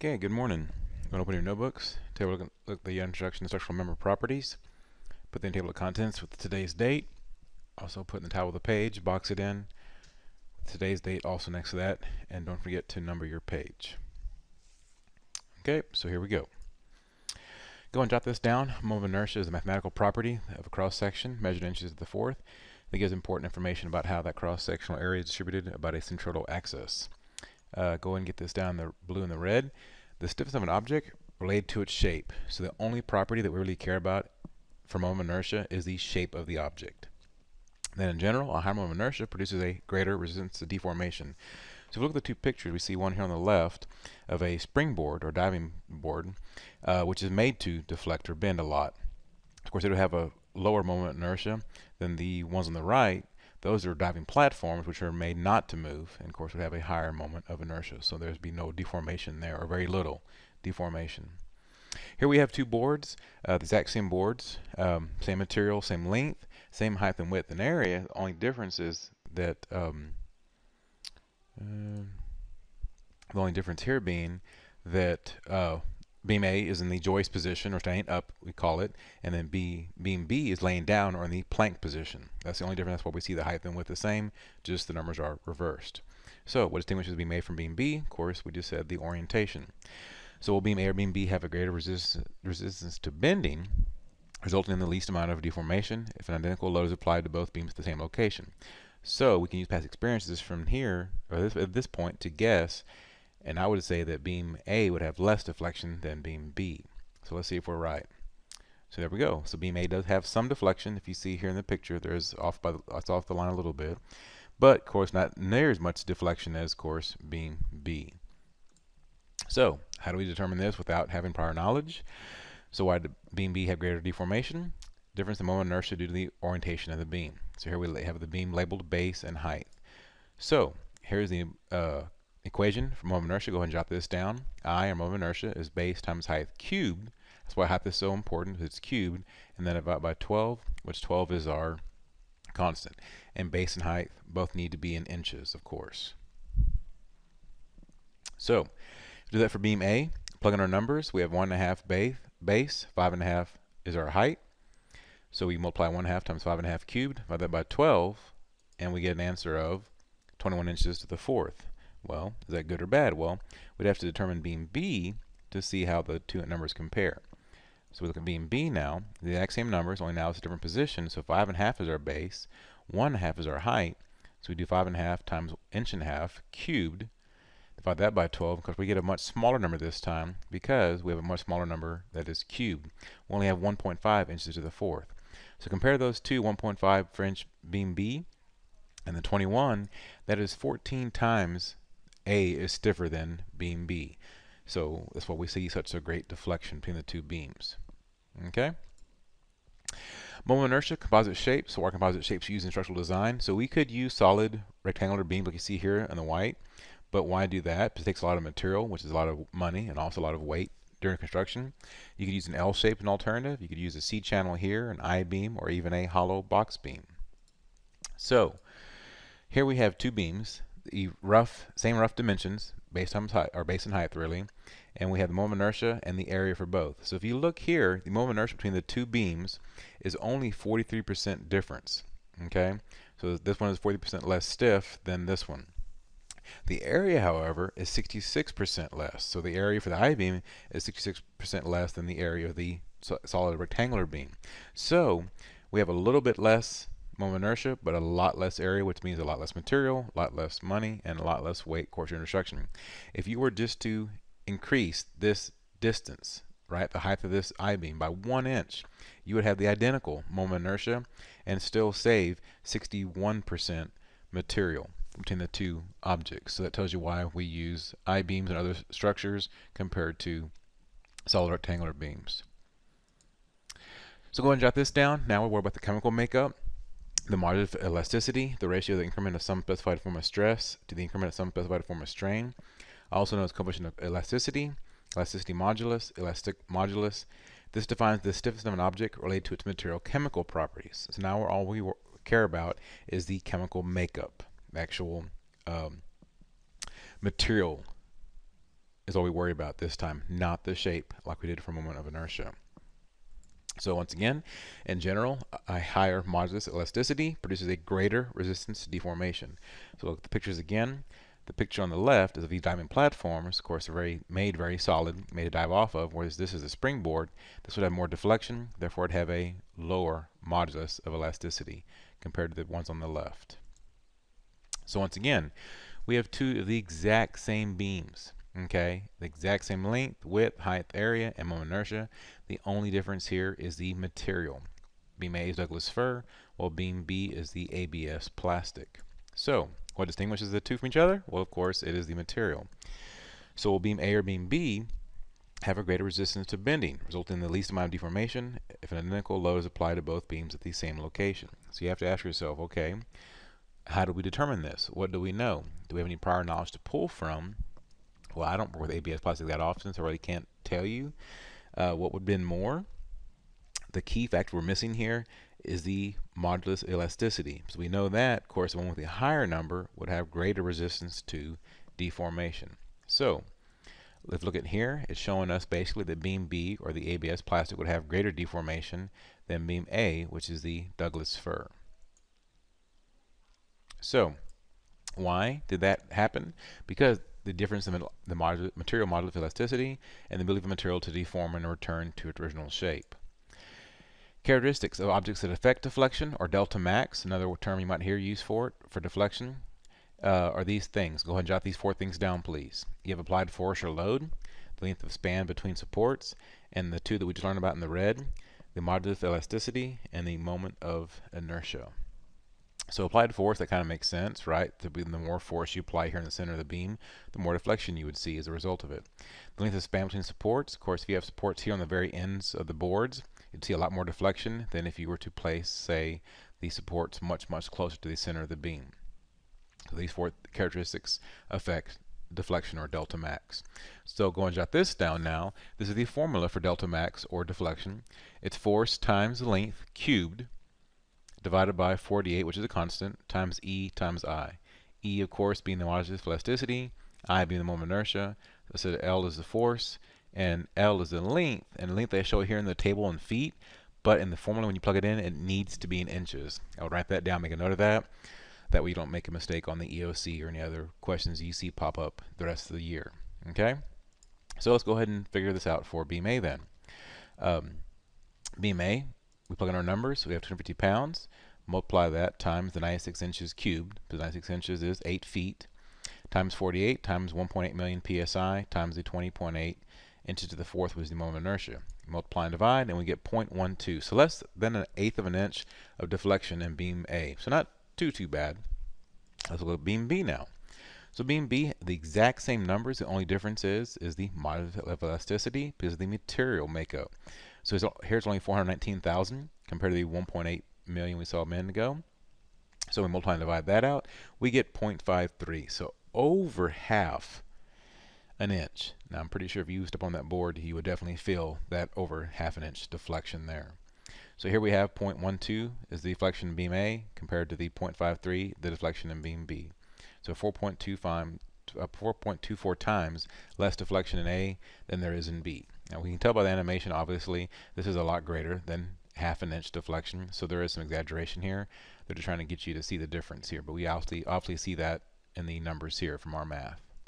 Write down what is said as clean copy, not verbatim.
Okay, good morning. I'm going to open your notebooks, take a look at the introduction to structural member properties, put the table of contents with today's date, also put in the title of the page, box it in, with today's date also next to that, and don't forget to number your page. Okay, so here we go. Go and jot this down. Moment of inertia is a mathematical property of a cross-section measured inches to the fourth that gives important information about how that cross-sectional area is distributed about a centroidal axis. Go ahead and get this down, the blue and the red. The stiffness of an object related to its shape. So the only property that we really care about for moment of inertia is the shape of the object. Then in general, a higher moment of inertia produces a greater resistance to deformation. So if we look at the two pictures, we see one here on the left of a springboard or diving board, which is made to deflect or bend a lot. Of course, it would have a lower moment of inertia than the ones on the right. Those are diving platforms, which are made not to move, and of course would have a higher moment of inertia. So there'd be no deformation there, or very little deformation. Here we have two boards, the exact same boards, same material, same length, same height and width and area. The only difference is that the only difference here being that beam A is in the joist position, or staying up, we call it, and then beam B is laying down or in the plank position. That's the only difference. That's why we see the height and width the same, just the numbers are reversed. So what distinguishes beam A from beam B? Of course, we just said the orientation. So will beam A or beam B have a greater resistance to bending, resulting in the least amount of deformation if an identical load is applied to both beams at the same location? So we can use past experiences from here, or at this point, to guess. And I would say that beam A would have less deflection than beam B. So let's see if we're right. So there we go. So beam A does have some deflection. If you see here in the picture, it's off the line a little bit. But, of course, not near as much deflection as, of course, beam B. So how do we determine this without having prior knowledge? So why did beam B have greater deformation? Difference in moment of inertia due to the orientation of the beam. So here we have the beam labeled base and height. So here's the equation for moment of inertia. Go ahead and jot this down. I, or moment of inertia, is base times height cubed. That's why height is so important, because it's cubed. And then divided by 12, which 12 is our constant. And base and height both need to be in inches, of course. So do that for beam A. Plug in our numbers. We have 1.5 base, 5.5 is our height. So we multiply 1.5 times 5.5 cubed, divide that by 12, and we get an answer of 21 inches to the fourth. Well, is that good or bad? Well, we'd have to determine beam B to see how the two numbers compare. So we look at beam B now, the exact same numbers, only now it's a different position. So 5.5 is our base, 1.5 is our height. So we do 5.5 times 1.5 cubed, divide that by 12, because we get a much smaller number this time because we have a much smaller number that is cubed. We only have 1.5 inches to the fourth. So compare those two, 1.5 for inch beam B and the 21, that is 14 times A is stiffer than beam B. So that's why we see such a great deflection between the two beams. Okay? Moment of inertia, composite shapes. So our composite shapes used in structural design. So we could use solid rectangular beams like you see here on the white. But why do that? Because it takes a lot of material, which is a lot of money and also a lot of weight during construction. You could use an L shape, an alternative. You could use a C channel here, an I beam, or even a hollow box beam. So here we have two beams, the same rough dimensions, base times height, or base and height really, and we have the moment of inertia and the area for both. So if you look here, the moment of inertia between the two beams is only 43% difference. Okay, so this one is 40% less stiff than this one. The area, however, is 66% less. So the area for the I-beam is 66% less than the area of the solid rectangular beam. So we have a little bit less moment of inertia, but a lot less area, which means a lot less material, a lot less money, and a lot less weight, of course, during construction. If you were just to increase this distance, right, the height of this I-beam by 1 inch, you would have the identical moment of inertia and still save 61% material between the two objects. So that tells you why we use I-beams and other structures compared to solid rectangular beams. So go ahead and jot this down. Now we'll worry about the chemical makeup, the modulus of elasticity, the ratio of the increment of some specified form of stress to the increment of some specified form of strain. Also known as coefficient of elasticity, elasticity modulus, elastic modulus. This defines the stiffness of an object related to its material chemical properties. So now all we care about is the chemical makeup, the actual material is all we worry about this time, not the shape like we did for moment of inertia. So once again, in general, a higher modulus elasticity produces a greater resistance to deformation. So look at the pictures again. The picture on the left is of these diamond platforms. Of course, they're made very solid, made to dive off of, whereas this is a springboard. This would have more deflection, therefore it'd have a lower modulus of elasticity compared to the ones on the left. So once again, we have two of the exact same beams. Okay, the exact same length, width, height, area, and moment of inertia. The only difference here is the material. Beam A is Douglas fir, while beam B is the ABS plastic. So, what distinguishes the two from each other? Well, of course, it is the material. So, will beam A or beam B have a greater resistance to bending, resulting in the least amount of deformation if an identical load is applied to both beams at the same location? So, you have to ask yourself, okay, how do we determine this? What do we know? Do we have any prior knowledge to pull from? Well, I don't work with ABS plastic that often, so I really can't tell you what would bend more. The key factor we're missing here is the modulus elasticity. So we know that, of course, the one with the higher number would have greater resistance to deformation. So let's look at here. It's showing us basically that beam B, or the ABS plastic, would have greater deformation than beam A, which is the Douglas fir. So why did that happen? Because the difference in the material modulus elasticity and the ability of the material to deform and return to its original shape. Characteristics of objects that affect deflection, or delta max, another term you might hear used for deflection, are these things. Go ahead and jot these 4 things down, please. You have applied force or load, the length of span between supports, and the two that we just learned about in the red, the modulus elasticity and the moment of inertia. So applied force, that kind of makes sense, right? The more force you apply here in the center of the beam, the more deflection you would see as a result of it. The length of span between supports, of course, if you have supports here on the very ends of the boards, you'd see a lot more deflection than if you were to place, say, the supports much, much closer to the center of the beam. So these 4 characteristics affect deflection, or delta max. So go and jot this down now. This is the formula for delta max, or deflection. It's force times the length cubed divided by 48, which is a constant, times E times I. E, of course, being the modulus elasticity, I being the moment of inertia. So L is the force, and L is the length. And the length they show here in the table in feet, but in the formula when you plug it in, it needs to be in inches. I'll write that down, make a note of that. That way you don't make a mistake on the EOC or any other questions you see pop up the rest of the year. Okay? So let's go ahead and figure this out for beam A then. Beam A, we plug in our numbers. We have 250 pounds. Multiply that times the 96 inches cubed, because 96 inches is 8 feet, times 48 times 1.8 million psi times the 20.8 inches to the 4th, which is the moment of inertia. Multiply and divide, and we get 0.12. So less than 1/8 of an inch of deflection in beam A. So not too bad. Let's look at beam B now. So beam B, the exact same numbers. The only difference is the modulus of elasticity because of the material makeup. So here's only 419,000 compared to the 1.8 million we saw a minute ago. So we multiply and divide that out. We get 0.53. So over half an inch. Now I'm pretty sure if you stepped on that board, you would definitely feel that over half an inch deflection there. So here we have 0.12 is the deflection in beam A compared to the 0.53, the deflection in beam B. So 4.24 times less deflection in A than there is in B. Now we can tell by the animation, obviously, this is a lot greater than half an inch deflection, so there is some exaggeration here. They're just trying to get you to see the difference here, but we obviously see that in the numbers here from our math.